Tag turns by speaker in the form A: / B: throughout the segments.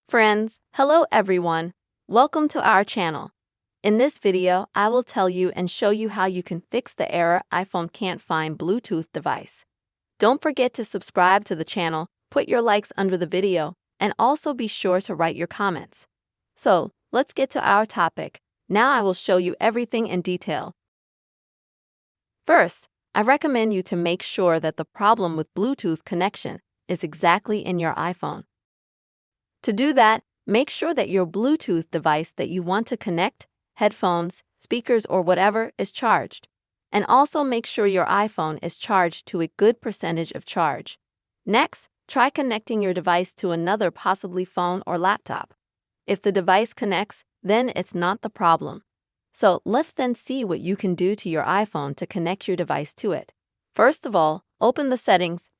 A: Friends, hello everyone. Welcome to our channel. In this video, I will tell you and show you how you can fix the error iPhone can't find Bluetooth device. Don't forget to subscribe to the channel, put your likes under the video, and also be sure to write your comments. So, let's get to our topic. Now I will show you everything in detail. First, I recommend you to make sure that the problem with Bluetooth connection is exactly in your iPhone. To do that, make sure that your Bluetooth device that you want to connect, headphones, speakers, or whatever, is charged. And also make sure your iPhone is charged to a good percentage of charge. Next, try connecting your device to another, possibly phone or laptop. If the device connects, then it's not the problem. So let's then see what you can do to your iPhone to connect your device to it. First of all, open the settings,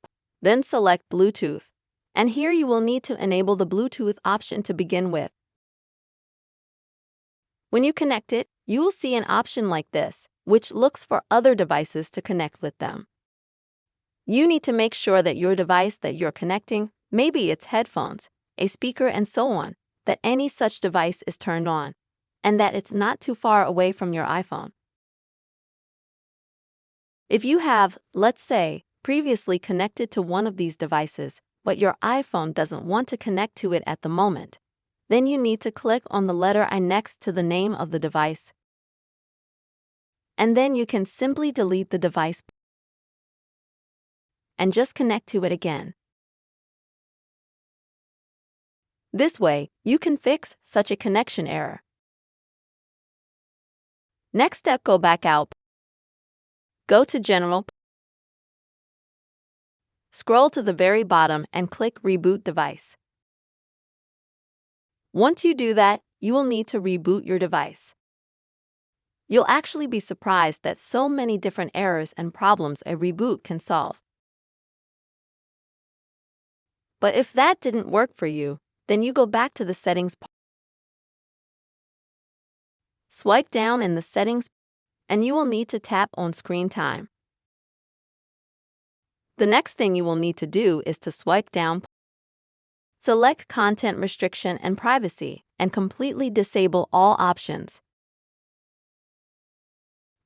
A: then select Bluetooth. And here you will need to enable the Bluetooth option to begin with. When you connect it, you will see an option like this, which looks for other devices to connect with them. You need to make sure that your device that you're connecting, maybe it's headphones, a speaker, and so on, that any such device is turned on, and that it's not too far away from your iPhone. If you have, let's say, previously connected to one of these devices, but your iPhone doesn't want to connect to it at the moment, then you need to click on the letter I next to the name of the device. And then you can simply delete the device and just connect to it again. This way, you can fix such a connection error. Next step, go back out. Go to General. Scroll to the very bottom and click Reboot Device. Once you do that, you will need to reboot your device. You'll actually be surprised that so many different errors and problems a reboot can solve. But if that didn't work for you, then you go back to the settings. Swipe down in the settings, and you will need to tap on Screen Time. The next thing you will need to do is to swipe down, select Content Restriction and Privacy, and completely disable all options.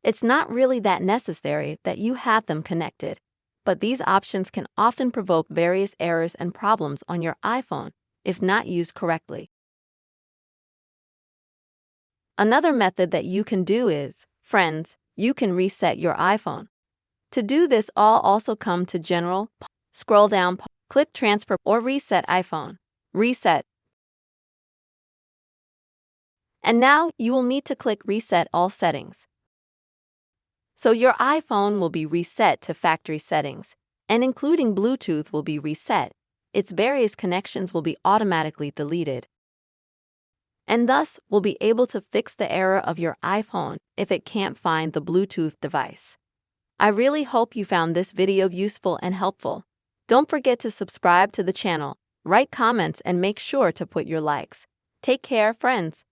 A: It's not really that necessary that you have them connected, but these options can often provoke various errors and problems on your iPhone if not used correctly. Another method that you can do is, friends, you can reset your iPhone. To do this, also come to General, scroll down, click Transfer or Reset iPhone. Reset. And now you will need to click Reset All Settings. So your iPhone will be reset to factory settings, and including Bluetooth will be reset. Its various connections will be automatically deleted. And thus, we'll be able to fix the error of your iPhone if it can't find the Bluetooth device. I really hope you found this video useful and helpful. Don't forget to subscribe to the channel, write comments, and make sure to put your likes. Take care, friends.